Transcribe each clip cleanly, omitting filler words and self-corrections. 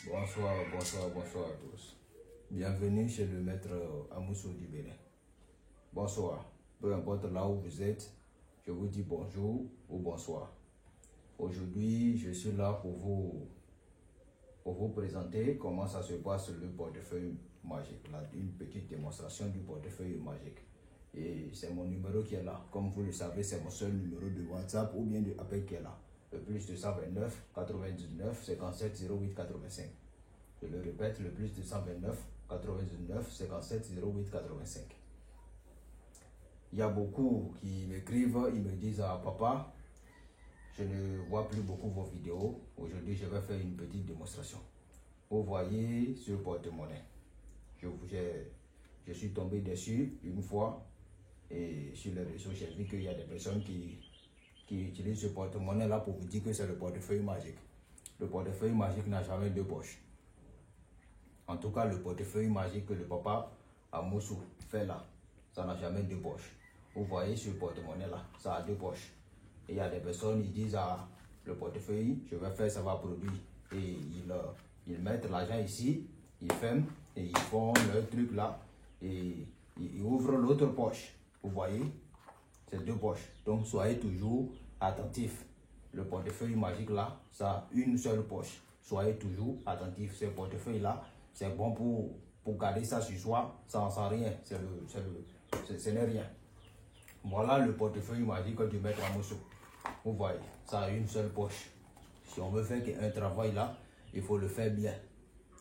Bonsoir, bonsoir, bonsoir à tous. Bienvenue chez le maître Amoussou du Bénin. Bonsoir, peu importe là où vous êtes, je vous dis bonjour ou bonsoir. Aujourd'hui, je suis là pour vous présenter comment ça se passe le portefeuille magique. Là, une petite démonstration du portefeuille magique. Et c'est mon numéro qui est là. Comme vous le savez, c'est mon seul numéro de WhatsApp ou bien de appel qui est là. Le plus 229 99 57 08 85. Je le répète, le plus 229 99 57 08 85. Il y a beaucoup qui m'écrivent, ils me disent à papa, je ne vois plus beaucoup vos vidéos. Aujourd'hui, je vais faire une petite démonstration. Vous voyez ce porte-monnaie. Je suis tombé dessus une fois et sur les réseaux, j'ai vu qu'il y a des personnes qui utilisent ce porte-monnaie là pour vous dire que c'est le portefeuille magique. Le portefeuille magique n'a jamais deux poches. En tout cas, le portefeuille magique que le papa Amoussou fait là, ça n'a jamais deux poches. Vous voyez ce porte-monnaie là, ça a deux poches. Et il y a des personnes, ils disent le portefeuille, je vais faire, ça va produire. Et ils mettent l'argent ici, ils ferment et ils font leur truc là et ils ouvrent l'autre poche. Vous voyez, c'est deux poches. Donc soyez toujours attentifs. Le portefeuille magique là, ça a une seule poche. Soyez toujours attentifs. Ce portefeuille là, c'est bon pour garder ça sur soi sans rien. Ce n'est rien. Voilà le portefeuille magique du maître Amoussou. Vous voyez, ça a une seule poche. Si on veut faire un travail là, il faut le faire bien.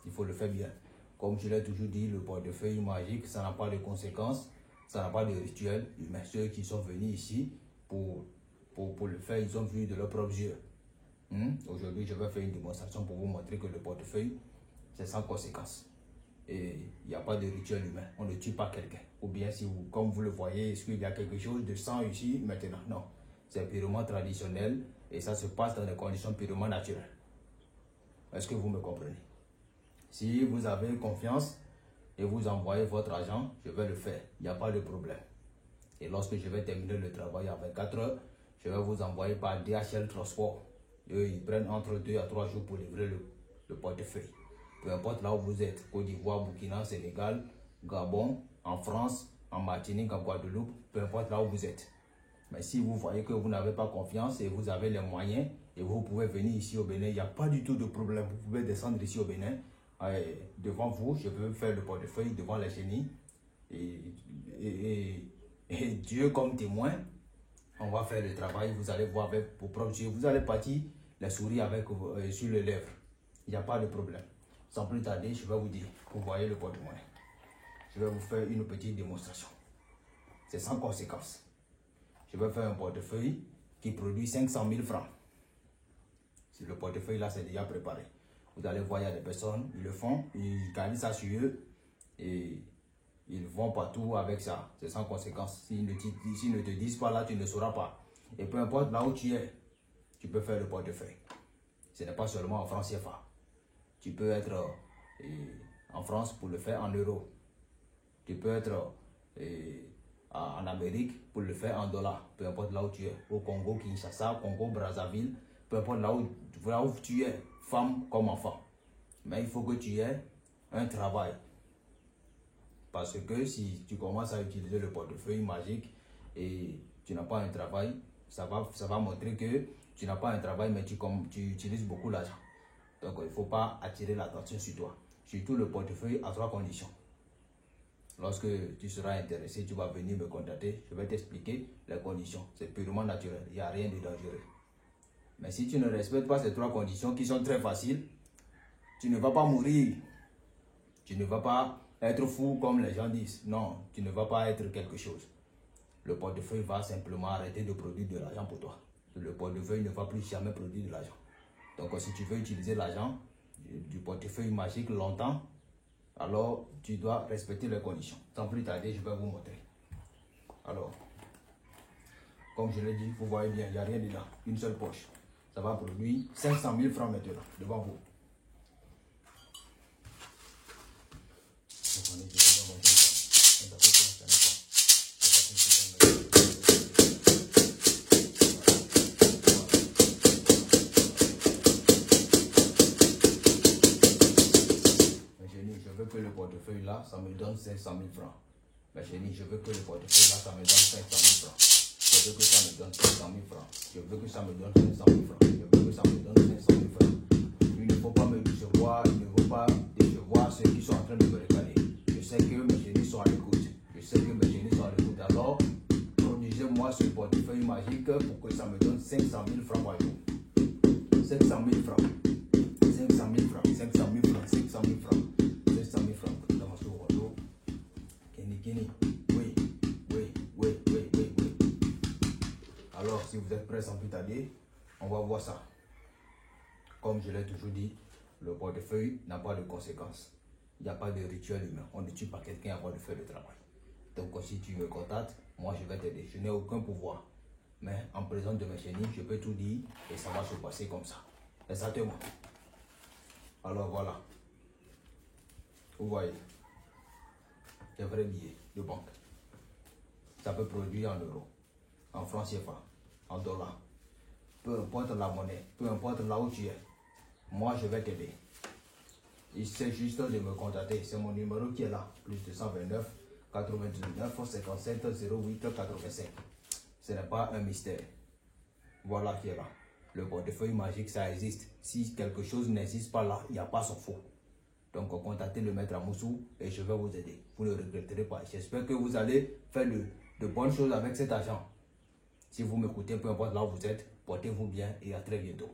Il faut le faire bien. Comme je l'ai toujours dit, le portefeuille magique, ça n'a pas de conséquences, ça n'a pas de rituel humain. Ceux qui sont venus ici pour le faire, ils ont vu de leurs propres yeux. Aujourd'hui, je vais faire une démonstration pour vous montrer que le portefeuille, c'est sans conséquence. Et il n'y a pas de rituel humain. On ne tue pas quelqu'un. Ou bien, si vous, comme vous le voyez, est-ce qu'il y a quelque chose de sang ici maintenant? Non. C'est purement traditionnel et ça se passe dans des conditions purement naturelles. Est-ce que vous me comprenez? Si vous avez confiance et vous envoyez votre argent, je vais le faire. Il n'y a pas de problème. Et lorsque je vais terminer le travail à 24 heures, je vais vous envoyer par DHL Transport. Eux, ils prennent entre 2 à 3 jours pour livrer le portefeuille. Peu importe là où vous êtes, Côte d'Ivoire, Burkina, Sénégal, Gabon, en France, en Martinique, en Guadeloupe, peu importe là où vous êtes. Mais si vous voyez que vous n'avez pas confiance et vous avez les moyens et vous pouvez venir ici au Bénin, il n'y a pas du tout de problème. Vous pouvez descendre ici au Bénin. Devant vous, je peux faire le portefeuille devant les génies. Et Dieu comme témoin, on va faire le travail. Vous allez voir avec vos propres yeux. Vous allez partir les souris avec, sur les lèvres. Il n'y a pas de problème. Sans plus tarder, je vais vous dire, vous voyez le porte-monnaie. Je vais vous faire une petite démonstration. C'est sans conséquence. Je vais faire un portefeuille qui produit 500 000 francs. Si le portefeuille là, c'est déjà préparé. Vous allez voir, il y a des personnes, ils le font, ils gardent ça sur eux et ils vont partout avec ça. C'est sans conséquence. S'ils ne te disent pas là, tu ne sauras pas. Et peu importe là où tu es, tu peux faire le portefeuille. Ce n'est pas seulement en francs CFA. Tu peux être en France pour le faire en euros. Tu peux être en Amérique pour le faire en dollars. Peu importe là où tu es. Au Congo, Kinshasa, Congo, Brazzaville. Peu importe là où tu es, femme comme enfant. Mais il faut que tu aies un travail. Parce que si tu commences à utiliser le portefeuille magique et tu n'as pas un travail, ça va montrer que tu n'as pas un travail, mais tu utilises beaucoup l'argent. Donc, il ne faut pas attirer l'attention sur toi. Surtout le portefeuille à 3 conditions. Lorsque tu seras intéressé, tu vas venir me contacter. Je vais t'expliquer les conditions. C'est purement naturel. Il n'y a rien de dangereux. Mais si tu ne respectes pas ces 3 conditions qui sont très faciles, tu ne vas pas mourir. Tu ne vas pas être fou comme les gens disent. Non, tu ne vas pas être quelque chose. Le portefeuille va simplement arrêter de produire de l'argent pour toi. Le portefeuille ne va plus jamais produire de l'argent. Donc, si tu veux utiliser l'argent du portefeuille magique longtemps, alors tu dois respecter les conditions. Sans plus tarder, je vais vous montrer. Alors, comme je l'ai dit, vous voyez bien, il n'y a rien dedans. Une seule poche. Ça va produire 500 000 francs maintenant, devant vous. portefeuille là, ça me donne 500 000 francs. Mais chérie, je veux que le portefeuille là, ça me donne 500 000 francs. Je veux que ça me donne 500 000 francs. Je veux que ça me donne 500 000 francs. Je veux que ça me donne 500 000 francs. Il ne faut pas me décevoir, il ne faut pas décevoir ceux qui sont en train de me regarder. Je sais que mes génies sont à l'écoute. Je sais que mes génies sont à l'écoute. Alors, produisez-moi ce portefeuille magique pour que ça me donne 500 000 francs par jour. 500 000 francs. 500 000 francs. 500 000 francs. 500 000 francs. 500 000 francs. Kenny. Oui. Alors, si vous êtes prêts sans plus tarder, on va voir ça. Comme je l'ai toujours dit, le portefeuille n'a pas de conséquences. Il n'y a pas de rituel humain. On ne tue pas quelqu'un avant de faire le travail. Donc, si tu me contactes, moi je vais t'aider. Je n'ai aucun pouvoir. Mais en présence de mes chénis, je peux tout dire et ça va se passer comme ça. Exactement. Alors voilà. Vous voyez. Des vrais billets de banque. Ça peut produire en euros, en francs CFA, en dollars. Peu importe la monnaie, peu importe là où tu es. Moi, je vais t'aider. Il s'agit juste de me contacter. C'est mon numéro qui est là. Plus 229 99 57 08 85. Ce n'est pas un mystère. Voilà qui est là. Le portefeuille magique, ça existe. Si quelque chose n'existe pas là, il n'y a pas son faux. Donc, contactez le maître Amoussou et je vais vous aider. Vous ne regretterez pas. J'espère que vous allez faire de bonnes choses avec cet argent. Si vous m'écoutez, peu importe là où vous êtes, portez-vous bien et à très bientôt.